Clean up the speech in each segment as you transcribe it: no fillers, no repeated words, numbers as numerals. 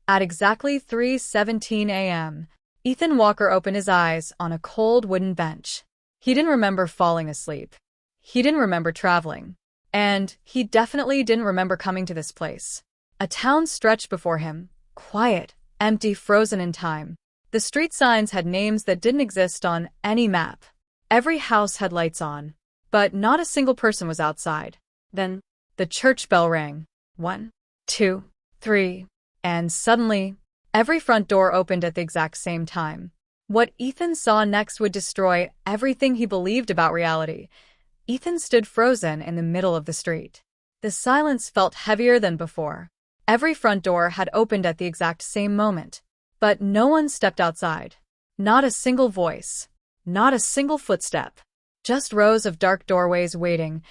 At exactly 3:17 a.m., Ethan Walker opened his eyes on a cold wooden bench. He didn't remember falling asleep. He didn't remember traveling. And he definitely didn't remember coming to this place. A town stretched before him, quiet, empty, frozen in time. The street signs had names that didn't exist on any map. Every house had lights on, but not a single person was outside. Then, the church bell rang. 1, 2, 3, and suddenly, every front door opened at the exact same time. What Ethan saw next would destroy everything he believed about reality. Ethan stood frozen in the middle of the street. The silence felt heavier than before. Every front door had opened at the exact same moment, but no one stepped outside. Not a single voice, not a single footstep. Just rows of dark doorways waiting,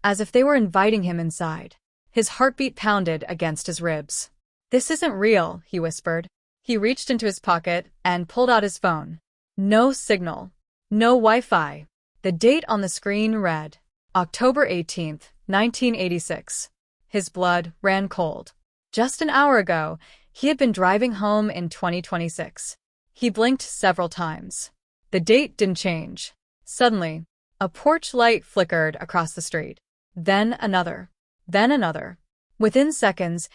as if they were inviting him inside. His heartbeat pounded against his ribs. "This isn't real," he whispered. He reached into his pocket and pulled out his phone. No signal. No Wi-Fi. The date on the screen read, October 18th, 1986. His blood ran cold. Just an hour ago, he had been driving home in 2026. He blinked several times. The date didn't change. Suddenly, a porch light flickered across the street. Then another. Then another. Within seconds,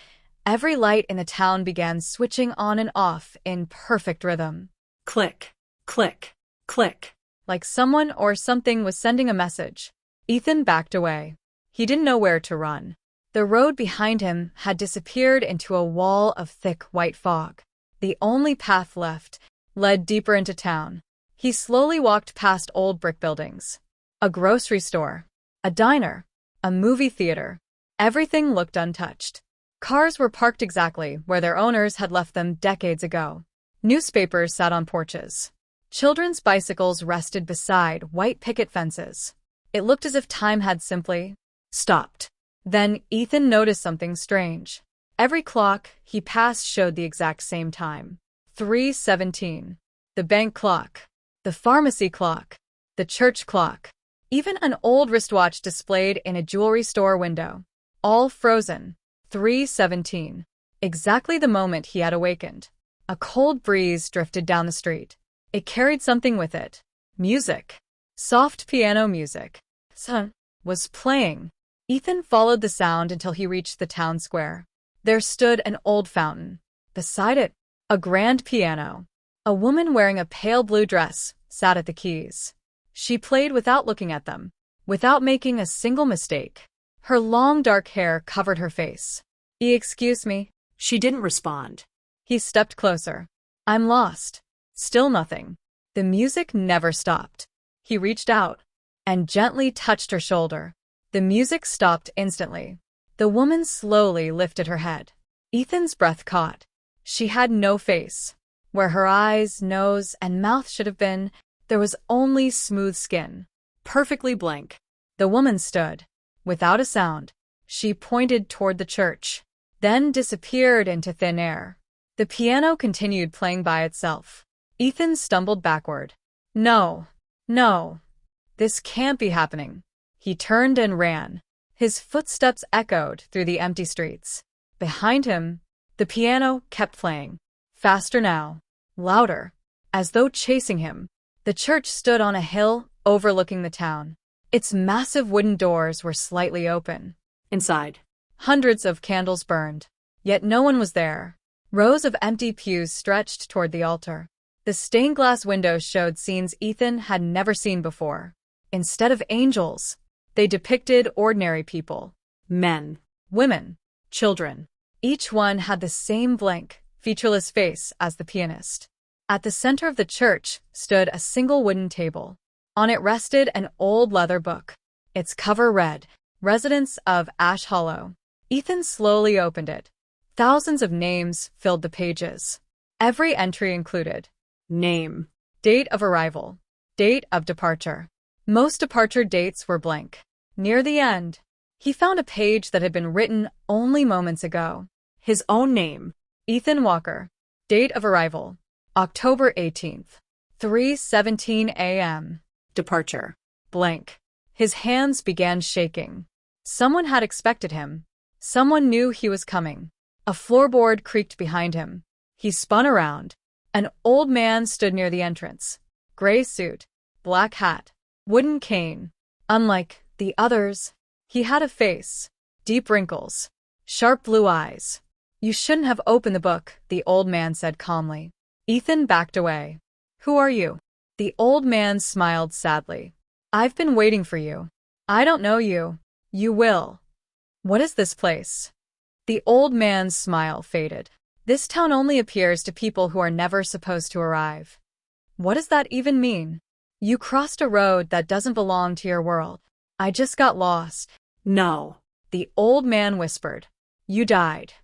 every light in the town began switching on and off in perfect rhythm. Click, click, click. Like someone or something was sending a message. Ethan backed away. He didn't know where to run. The road behind him had disappeared into a wall of thick white fog. The only path left led deeper into town. He slowly walked past old brick buildings. A grocery store. A diner. A movie theater. Everything looked untouched. Cars were parked exactly where their owners had left them decades ago. Newspapers sat on porches. Children's bicycles rested beside white picket fences. It looked as if time had simply stopped. Then Ethan noticed something strange. Every clock he passed showed the exact same time. 3:17. The bank clock. The pharmacy clock. The church clock. Even an old wristwatch displayed in a jewelry store window. All frozen. 3:17. Exactly the moment he had awakened. A cold breeze drifted down the street. It carried something with it. Music. Soft piano music. Sun was playing. Ethan followed the sound until he reached the town square. There stood an old fountain. Beside it, a grand piano. A woman wearing a pale blue dress sat at the keys. She played without looking at them, without making a single mistake. Her long dark hair covered her face. "Excuse me." She didn't respond. He stepped closer. "I'm lost." Still nothing. The music never stopped. He reached out and gently touched her shoulder. The music stopped instantly. The woman slowly lifted her head. Ethan's breath caught. She had no face. Where her eyes, nose, and mouth should have been, there was only smooth skin. Perfectly blank. The woman stood. Without a sound, she pointed toward the church, then disappeared into thin air. The piano continued playing by itself. Ethan stumbled backward. No. This can't be happening. He turned and ran. His footsteps echoed through the empty streets. Behind him, the piano kept playing. Faster now. Louder. As though chasing him. The church stood on a hill overlooking the town. Its massive wooden doors were slightly open. Inside, hundreds of candles burned. Yet no one was there. Rows of empty pews stretched toward the altar. The stained glass windows showed scenes Ethan had never seen before. Instead of angels, they depicted ordinary people. Men, women, children. Each one had the same blank, featureless face as the pianist. At the center of the church stood a single wooden table. On it rested an old leather book. Its cover read, Residents of Ash Hollow. Ethan slowly opened it. Thousands of names filled the pages. Every entry included name, date of arrival, date of departure. Most departure dates were blank. Near the end, he found a page that had been written only moments ago. His own name, Ethan Walker. Date of arrival, October 18th, 3:17 a.m. Departure, blank. His hands began shaking. Someone had expected him. Someone knew he was coming. A floorboard creaked behind him. He spun around. An old man stood near the entrance. Gray suit, black hat, wooden cane. Unlike the others, he had a face, deep wrinkles, sharp blue eyes. You shouldn't have opened the book, the old man said calmly. Ethan backed away. Who are you? The old man smiled sadly. I've been waiting for you. I don't know you. You will. What is this place? The old man's smile faded. This town only appears to people who are never supposed to arrive. What does that even mean? You crossed a road that doesn't belong to your world. I just got lost. No. The old man whispered. You died.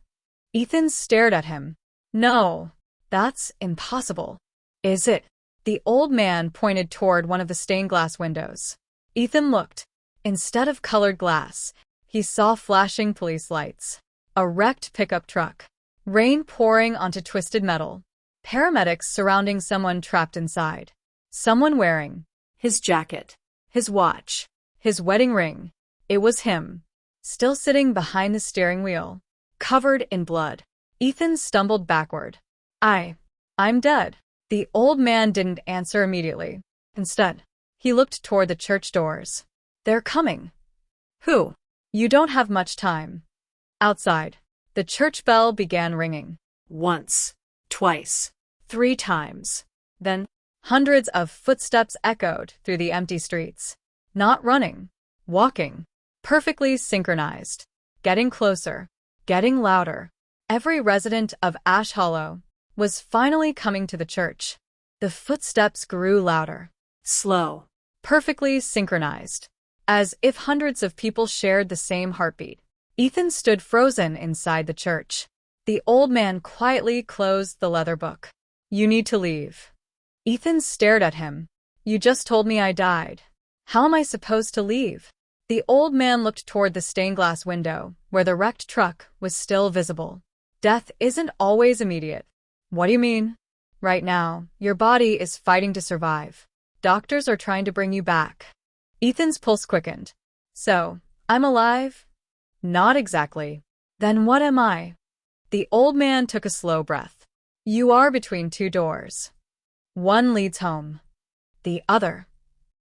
Ethan stared at him. No, that's impossible. Is it? The old man pointed toward one of the stained glass windows. Ethan looked. Instead of colored glass, he saw flashing police lights. A wrecked pickup truck. Rain pouring onto twisted metal. Paramedics surrounding someone trapped inside. Someone wearing his jacket, his watch, his wedding ring. It was him, still sitting behind the steering wheel, covered in blood. Ethan stumbled backward. I'm dead. The old man didn't answer immediately. Instead, he looked toward the church doors. They're coming. Who? You don't have much time. Outside, the church bell began ringing. Once, twice, 3 times. Then, hundreds of footsteps echoed through the empty streets. Not running, walking, perfectly synchronized, getting closer, getting louder. Every resident of Ash Hollow was finally coming to the church. The footsteps grew louder, slow, perfectly synchronized, as if hundreds of people shared the same heartbeat. Ethan stood frozen inside the church. The old man quietly closed the leather book. You need to leave. Ethan stared at him. You just told me I died. How am I supposed to leave? The old man looked toward the stained glass window, where the wrecked truck was still visible. Death isn't always immediate. What do you mean? Right now, your body is fighting to survive. Doctors are trying to bring you back. Ethan's pulse quickened. So, I'm alive? Not exactly. Then what am I? The old man took a slow breath. You are between 2 doors. One leads home. The other.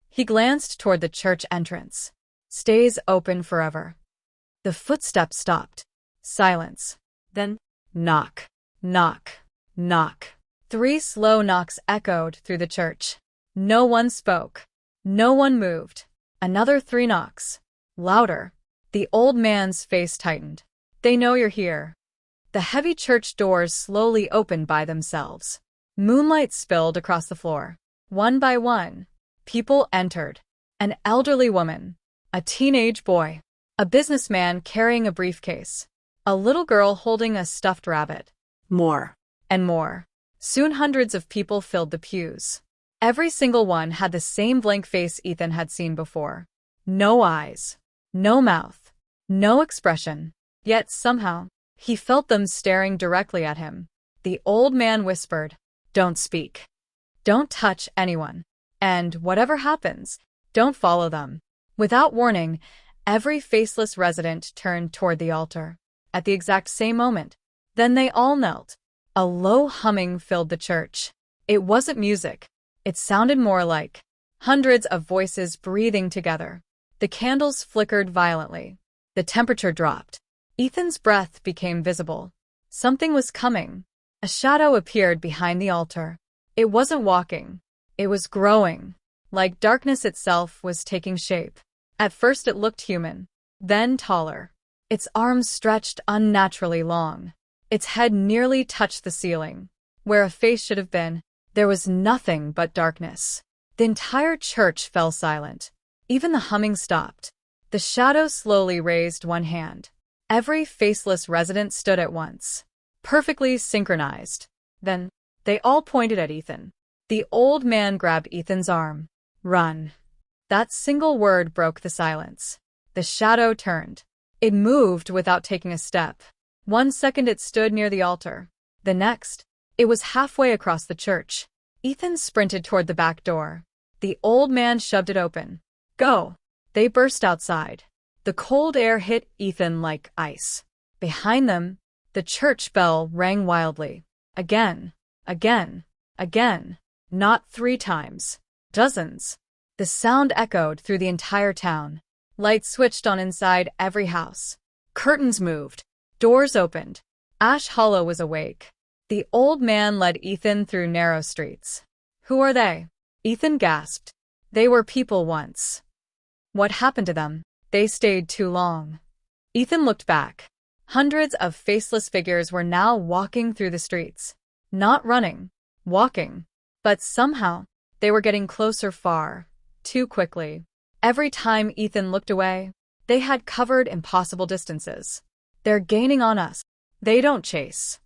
He glanced toward the church entrance. Stays open forever. The footsteps stopped. Silence. Then, knock, knock, knock. 3 slow knocks echoed through the church. No one spoke. No one moved. Another 3 knocks. Louder. The old man's face tightened. They know you're here. The heavy church doors slowly opened by themselves. Moonlight spilled across the floor. One by one, people entered. An elderly woman, a teenage boy, a businessman carrying a briefcase, a little girl holding a stuffed rabbit. More. And more. Soon hundreds of people filled the pews. Every single one had the same blank face Ethan had seen before. No eyes, no mouth, no expression. Yet somehow, he felt them staring directly at him. The old man whispered, Don't speak. Don't touch anyone. And whatever happens, don't follow them. Without warning, every faceless resident turned toward the altar. At the exact same moment, then they all knelt. A low humming filled the church. It wasn't music. It sounded more like hundreds of voices breathing together. The candles flickered violently. The temperature dropped. Ethan's breath became visible. Something was coming. A shadow appeared behind the altar. It wasn't walking. It was growing. Like darkness itself was taking shape. At first it looked human. Then taller. Its arms stretched unnaturally long. Its head nearly touched the ceiling. Where a face should have been, there was nothing but darkness. The entire church fell silent. Even the humming stopped. The shadow slowly raised one hand. Every faceless resident stood at once, perfectly synchronized. Then, they all pointed at Ethan. The old man grabbed Ethan's arm. Run. That single word broke the silence. The shadow turned. It moved without taking a step. 1 second it stood near the altar. The next, it was halfway across the church. Ethan sprinted toward the back door. The old man shoved it open. Go. They burst outside. The cold air hit Ethan like ice. Behind them, the church bell rang wildly. Again, again, again. Not 3 times. Dozens. The sound echoed through the entire town. Lights switched on inside every house. Curtains moved. Doors opened. Ash Hollow was awake. The old man led Ethan through narrow streets. Who are they? Ethan gasped. They were people once. What happened to them? They stayed too long. Ethan looked back. Hundreds of faceless figures were now walking through the streets. Not running. Walking. But somehow, they were getting closer far. Too quickly. Every time Ethan looked away, they had covered impossible distances. They're gaining on us. They don't chase.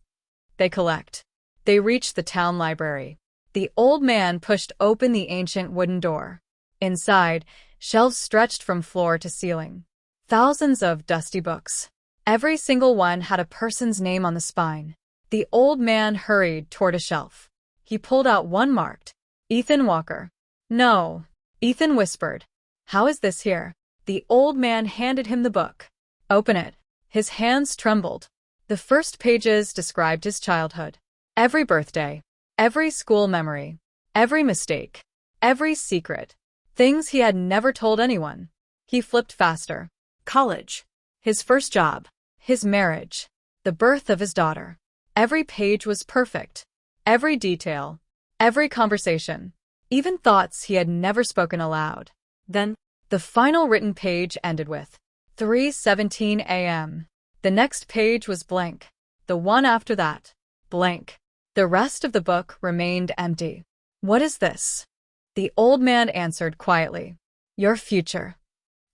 They collect. They reached the town library. The old man pushed open the ancient wooden door. Inside, shelves stretched from floor to ceiling. Thousands of dusty books. Every single one had a person's name on the spine. The old man hurried toward a shelf. He pulled out one marked, Ethan Walker. No, Ethan whispered. How is this here? The old man handed him the book. Open it. His hands trembled. The first pages described his childhood. Every birthday. Every school memory. Every mistake. Every secret. Things he had never told anyone. He flipped faster. College. His first job. His marriage. The birth of his daughter. Every page was perfect. Every detail. Every conversation. Even thoughts he had never spoken aloud. Then, the final written page ended with 3:17 a.m. The next page was blank. The one after that, blank. The rest of the book remained empty. What is this? The old man answered quietly. Your future.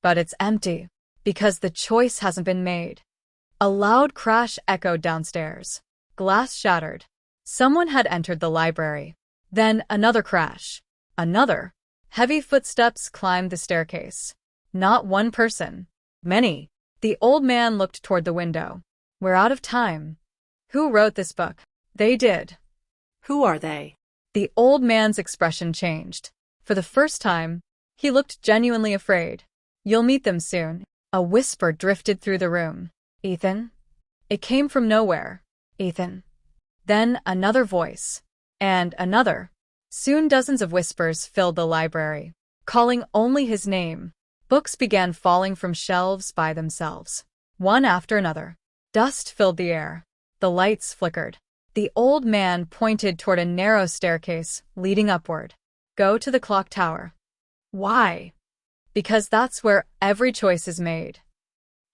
But it's empty, because the choice hasn't been made. A loud crash echoed downstairs. Glass shattered. Someone had entered the library. Then another crash. Another. Heavy footsteps climbed the staircase. Not one person. Many. The old man looked toward the window. We're out of time. Who wrote this book? They did. Who are they? The old man's expression changed. For the first time, he looked genuinely afraid. You'll meet them soon. A whisper drifted through the room. Ethan? It came from nowhere. Ethan. Then another voice. And another. Soon dozens of whispers filled the library, calling only his name. Books began falling from shelves by themselves, one after another. Dust filled the air. The lights flickered. The old man pointed toward a narrow staircase leading upward. Go to the clock tower. Why? Because that's where every choice is made.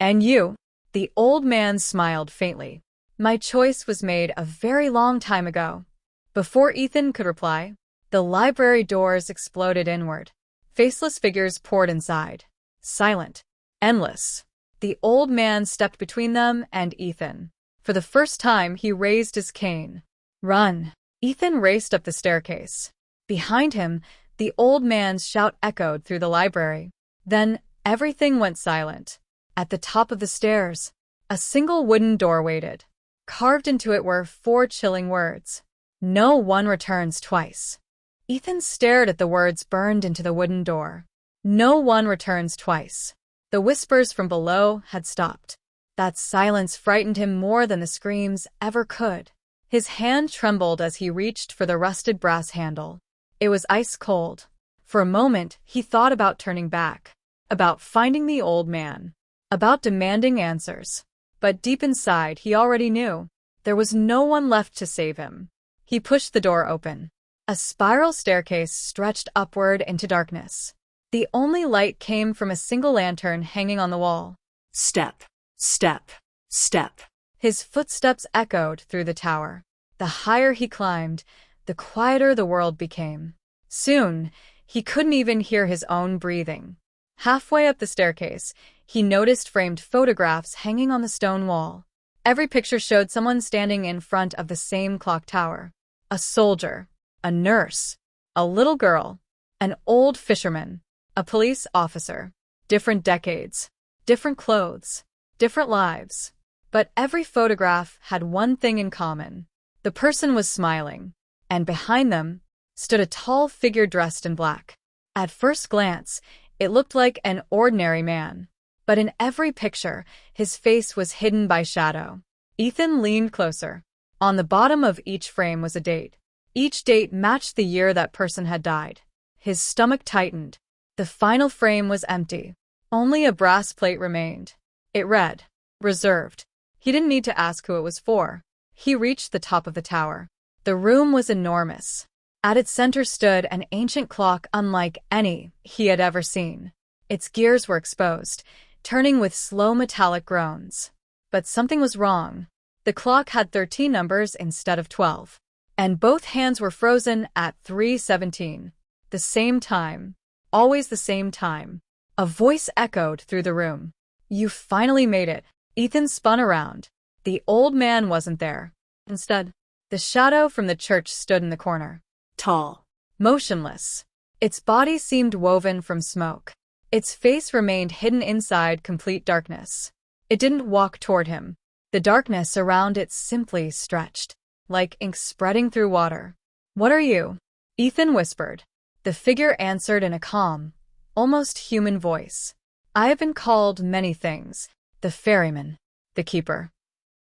And you? The old man smiled faintly. My choice was made a very long time ago. Before Ethan could reply, the library doors exploded inward. Faceless figures poured inside. Silent. Endless. The old man stepped between them and Ethan. For the first time, he raised his cane. Run. Ethan raced up the staircase. Behind him, the old man's shout echoed through the library. Then, everything went silent. At the top of the stairs, a single wooden door waited. Carved into it were 4 chilling words. No one returns twice. Ethan stared at the words burned into the wooden door. No one returns twice. The whispers from below had stopped. That silence frightened him more than the screams ever could. His hand trembled as he reached for the rusted brass handle. It was ice cold. For a moment, he thought about turning back, about finding the old man, about demanding answers. But deep inside, he already knew. There was no one left to save him. He pushed the door open. A spiral staircase stretched upward into darkness. The only light came from a single lantern hanging on the wall. Step, step, step. His footsteps echoed through the tower. The higher he climbed, the quieter the world became. Soon, he couldn't even hear his own breathing. Halfway up the staircase, he noticed framed photographs hanging on the stone wall. Every picture showed someone standing in front of the same clock tower. A soldier, a nurse, a little girl, an old fisherman, a police officer. Different decades, different clothes, different lives. But every photograph had one thing in common. The person was smiling, and behind them stood a tall figure dressed in black. At first glance, it looked like an ordinary man. But in every picture, his face was hidden by shadow. Ethan leaned closer. On the bottom of each frame was a date. Each date matched the year that person had died. His stomach tightened. The final frame was empty. Only a brass plate remained. It read, "Reserved." He didn't need to ask who it was for. He reached the top of the tower. The room was enormous. At its center stood an ancient clock unlike any he had ever seen. Its gears were exposed, turning with slow metallic groans. But something was wrong. The clock had 13 numbers instead of 12. And both hands were frozen at 3:17. The same time. Always the same time. A voice echoed through the room. "You finally made it." Ethan spun around. The old man wasn't there. Instead, the shadow from the church stood in the corner. Tall. Motionless. Its body seemed woven from smoke. Its face remained hidden inside complete darkness. It didn't walk toward him. The darkness around it simply stretched, like ink spreading through water. "What are you?" Ethan whispered. The figure answered in a calm, almost human voice. "I have been called many things. The ferryman, the keeper,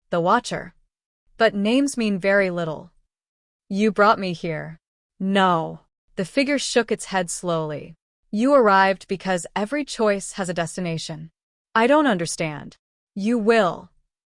the watcher. But names mean very little. You brought me here." "No." The figure shook its head slowly. "You arrived because every choice has a destination." "I don't understand." "You will."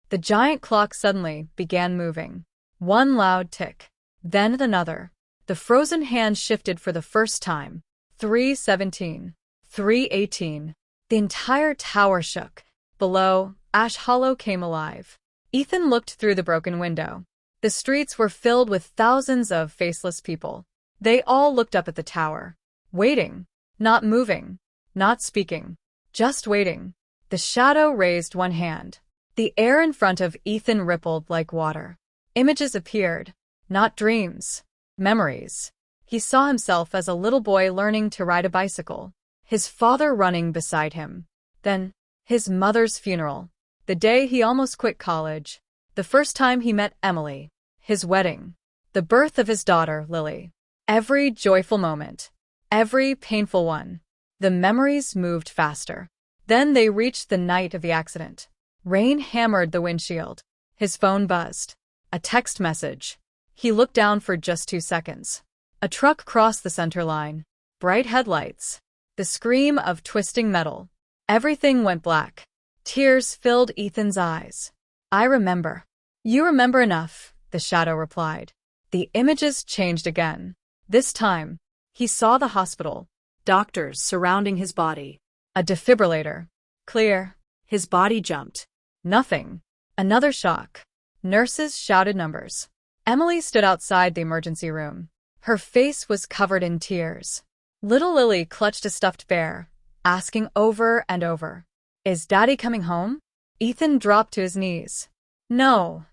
The giant clock suddenly began moving. One loud tick, then another. The frozen hand shifted for the first time. 3:17. 3:18. The entire tower shook. Below, Ash Hollow came alive. Ethan looked through the broken window. The streets were filled with thousands of faceless people. They all looked up at the tower. Waiting. Not moving. Not speaking. Just waiting. The shadow raised one hand. The air in front of Ethan rippled like water. Images appeared. Not dreams. Memories. He saw himself as a little boy learning to ride a bicycle. His father running beside him. Then, his mother's funeral. The day he almost quit college. The first time he met Emily. His wedding. The birth of his daughter, Lily. Every joyful moment. Every painful one. The memories moved faster. Then they reached the night of the accident. Rain hammered the windshield. His phone buzzed. A text message. He looked down for just 2 seconds. A truck crossed the center line. Bright headlights. The scream of twisting metal. Everything went black. Tears filled Ethan's eyes. "I remember." "You remember enough," the shadow replied. The images changed again. This time, he saw the hospital. Doctors surrounding his body. A defibrillator. Clear. His body jumped. Nothing. Another shock. Nurses shouted numbers. Emily stood outside the emergency room. Her face was covered in tears. Little Lily clutched a stuffed bear, asking over and over, "Is Daddy coming home?" Ethan dropped to his knees. "No.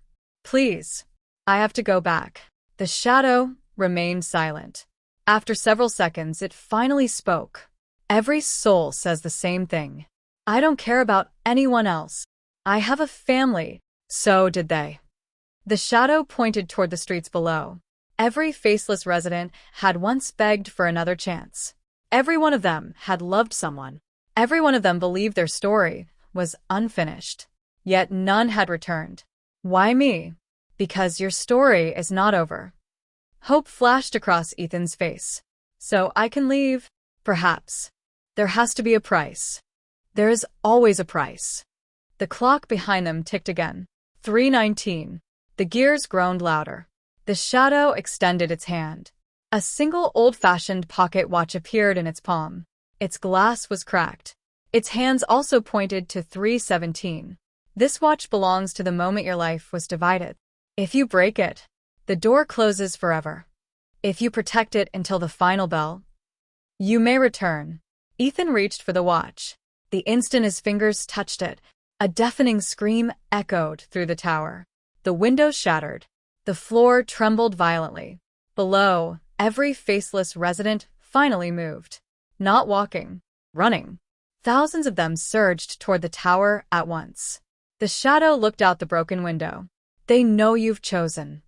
Please. I have to go back." The shadow remained silent. After several seconds, it finally spoke. "Every soul says the same thing. I don't care about anyone else. I have a family." So did they. The shadow pointed toward the streets below. Every faceless resident had once begged for another chance. Every one of them had loved someone. Every one of them believed their story was unfinished. Yet none had returned. "Why me?" "Because your story is not over." Hope flashed across Ethan's face. "So I can leave?" "Perhaps. There has to be a price." "There is always a price." The clock behind them ticked again. 3:19. The gears groaned louder. The shadow extended its hand. A single old-fashioned pocket watch appeared in its palm. Its glass was cracked. Its hands also pointed to 3:17. "This watch belongs to the moment your life was divided. If you break it, the door closes forever. If you protect it until the final bell, you may return." Ethan reached for the watch. The instant his fingers touched it, a deafening scream echoed through the tower. The windows shattered. The floor trembled violently. Below, every faceless resident finally moved. Not walking, running. Thousands of them surged toward the tower at once. The shadow looked out the broken window. "They know you've chosen."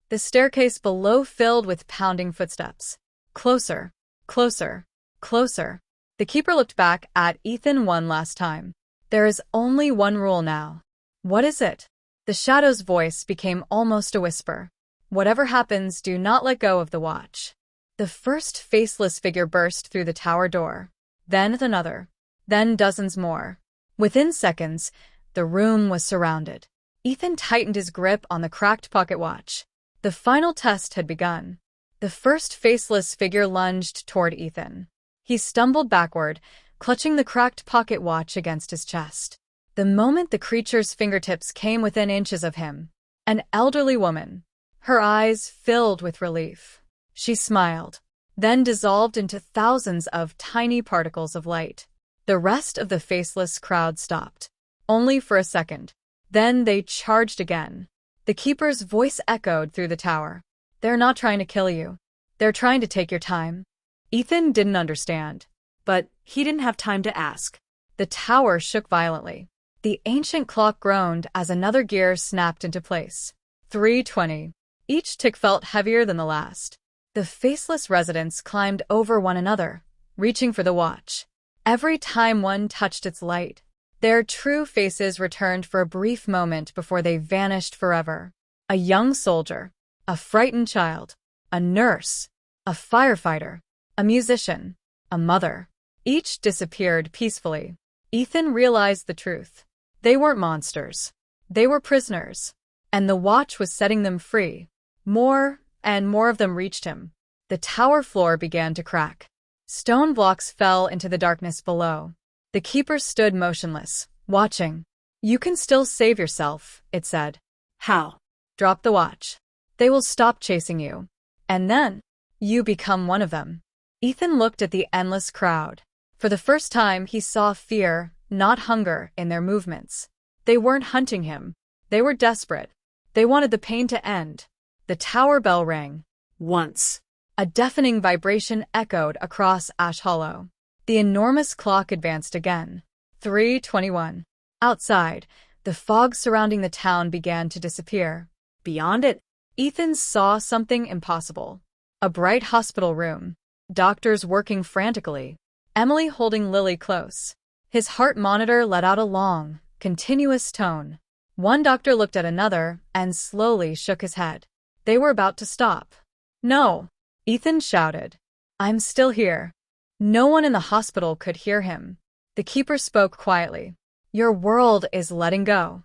The staircase below filled with pounding footsteps. Closer, closer, closer. The keeper looked back at Ethan one last time. "There is only one rule now." "What is it?" The shadow's voice became almost a whisper. Whatever happens, do not let go of the watch. The first faceless figure burst through the tower door. Then another. Then dozens more. Within seconds, the room was surrounded. Ethan tightened his grip on the cracked pocket watch. The final test had begun. The first faceless figure lunged toward Ethan. He stumbled backward, clutching the cracked pocket watch against his chest. The moment the creature's fingertips came within inches of him, an elderly woman, her eyes filled with relief. She smiled, then dissolved into thousands of tiny particles of light. The rest of the faceless crowd stopped, only for a second. Then they charged again. The keeper's voice echoed through the tower. They're not trying to kill you. They're trying to take your time. Ethan didn't understand, but he didn't have time to ask. The tower shook violently. The ancient clock groaned as another gear snapped into place. 3:20. Each tick felt heavier than the last. The faceless residents climbed over one another, reaching for the watch. Every time one touched its light, their true faces returned for a brief moment before they vanished forever. A young soldier, a frightened child, a nurse, a firefighter, a musician, a mother. Each disappeared peacefully. Ethan realized the truth. They weren't monsters. They were prisoners. And the watch was setting them free. More and more of them reached him. The tower floor began to crack. Stone blocks fell into the darkness below. The keeper stood motionless, watching. You can still save yourself, it said. How? Drop the watch. They will stop chasing you. And then, you become one of them. Ethan looked at the endless crowd. For the first time, he saw fear, not hunger, in their movements. They weren't hunting him. They were desperate. They wanted the pain to end. The tower bell rang. Once. A deafening vibration echoed across Ash Hollow. The enormous clock advanced again. 3:21. Outside, the fog surrounding the town began to disappear. Beyond it, Ethan saw something impossible. A bright hospital room. Doctors working frantically. Emily holding Lily close. His heart monitor let out a long, continuous tone. One doctor looked at another and slowly shook his head. They were about to stop. No, Ethan shouted. I'm still here. No one in the hospital could hear him. The keeper spoke quietly. Your world is letting go.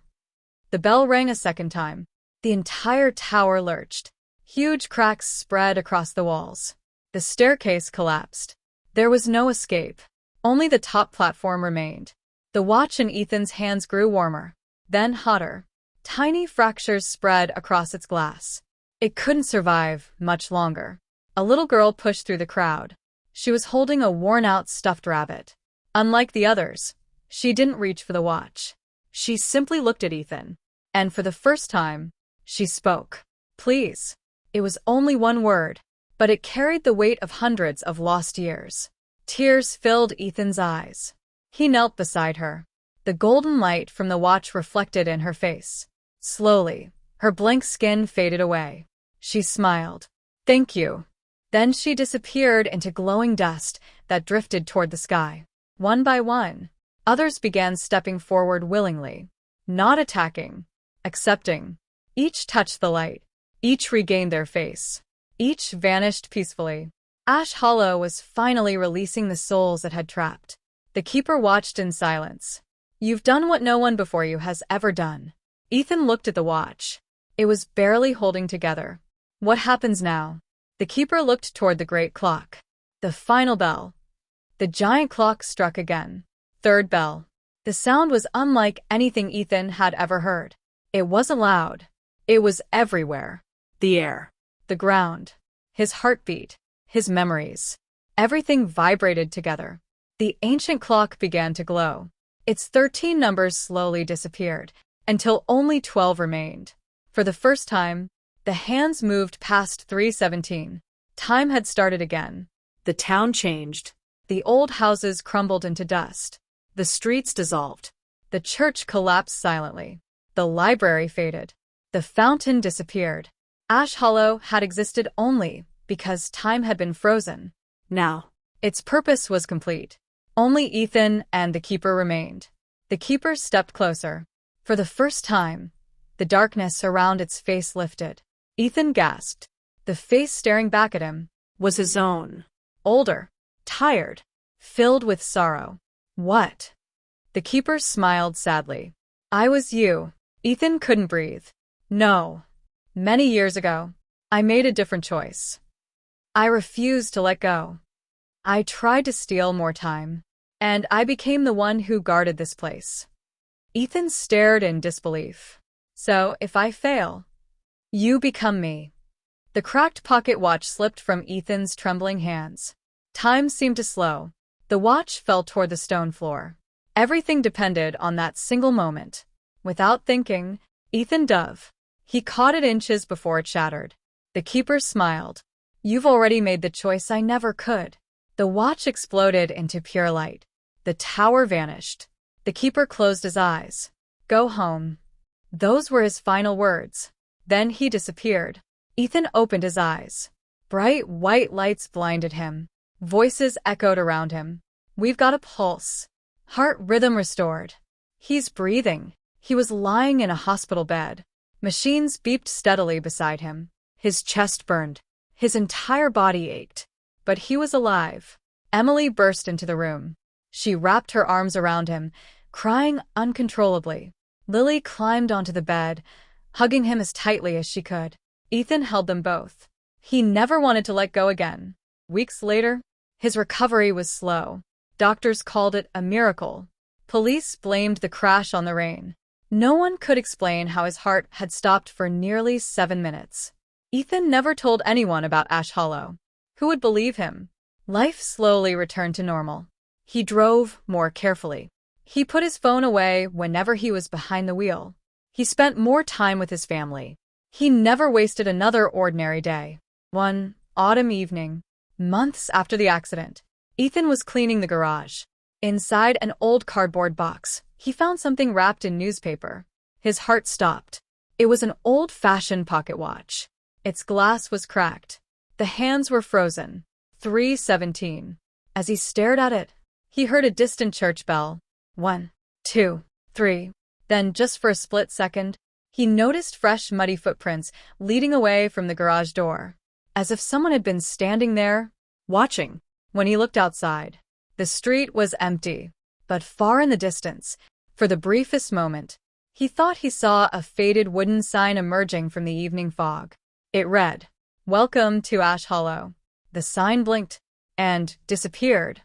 The bell rang a second time. The entire tower lurched. Huge cracks spread across the walls. The staircase collapsed. There was no escape. Only the top platform remained. The watch in Ethan's hands grew warmer, then hotter. Tiny fractures spread across its glass. It couldn't survive much longer. A little girl pushed through the crowd. She was holding a worn-out stuffed rabbit. Unlike the others, she didn't reach for the watch. She simply looked at Ethan. And for the first time, she spoke. Please. It was only one word, but it carried the weight of hundreds of lost years. Tears filled Ethan's eyes. He knelt beside her. The golden light from the watch reflected in her face. Slowly, her blank skin faded away. She smiled. Thank you. Then she disappeared into glowing dust that drifted toward the sky. One by one, others began stepping forward willingly, not attacking, accepting. Each touched the light. Each regained their face. Each vanished peacefully. Ash Hollow was finally releasing the souls it had trapped. The keeper watched in silence. You've done what no one before you has ever done. Ethan looked at the watch. It was barely holding together. What happens now? The keeper looked toward the great clock. The final bell. The giant clock struck again. Third bell. The sound was unlike anything Ethan had ever heard. It wasn't loud. It was everywhere. The air. The ground. His heartbeat. His memories. Everything vibrated together. The ancient clock began to glow. Its 13 numbers slowly disappeared, until only 12 remained. For the first time, the hands moved past 3:17. Time had started again. The town changed. The old houses crumbled into dust. The streets dissolved. The church collapsed silently. The library faded. The fountain disappeared. Ash Hollow had existed only because time had been frozen. Now, its purpose was complete. Only Ethan and the keeper remained. The keeper stepped closer. For the first time, The darkness around its face lifted. Ethan gasped. The face staring back at him Was his own. older, tired, filled with sorrow. What? The keeper smiled sadly. I was you. Ethan couldn't breathe. No. Many years ago, I made a different choice. I refused to let go. I tried to steal more time, and I became the one who guarded this place. Ethan stared in disbelief. So, if I fail, you become me. The cracked pocket watch slipped from Ethan's trembling hands. Time seemed to slow. The watch fell toward the stone floor. Everything depended on that single moment. Without thinking, Ethan dove. He caught it inches before it shattered. The keeper smiled. You've already made the choice I never could. The watch exploded into pure light. The tower vanished. The keeper closed his eyes. Go home. Those were his final words. Then he disappeared. Ethan opened his eyes. Bright white lights blinded him. Voices echoed around him. We've got a pulse. Heart rhythm restored. He's breathing. He was lying in a hospital bed. Machines beeped steadily beside him. His chest burned. His entire body ached. But he was alive. Emily burst into the room. She wrapped her arms around him, crying uncontrollably. Lily climbed onto the bed, hugging him as tightly as she could. Ethan held them both. He never wanted to let go again. Weeks later, his recovery was slow. Doctors called it a miracle. Police blamed the crash on the rain. No one could explain how his heart had stopped for nearly 7 minutes. Ethan never told anyone about Ash Hollow. Who would believe him? Life slowly returned to normal. He drove more carefully. He put his phone away whenever he was behind the wheel. He spent more time with his family. He never wasted another ordinary day. One autumn evening, months after the accident, Ethan was cleaning the garage. Inside an old cardboard box, he found something wrapped in newspaper. His heart stopped. It was an old-fashioned pocket watch. Its glass was cracked. The hands were frozen. 3:17. As he stared at it, he heard a distant church bell. 1, 2, 3. Then, just for a split second, he noticed fresh, muddy footprints leading away from the garage door, as if someone had been standing there, watching. When he looked outside, the street was empty, but far in the distance, for the briefest moment, he thought he saw a faded wooden sign emerging from the evening fog. It read, "Welcome to Ash Hollow." The sign blinked and disappeared.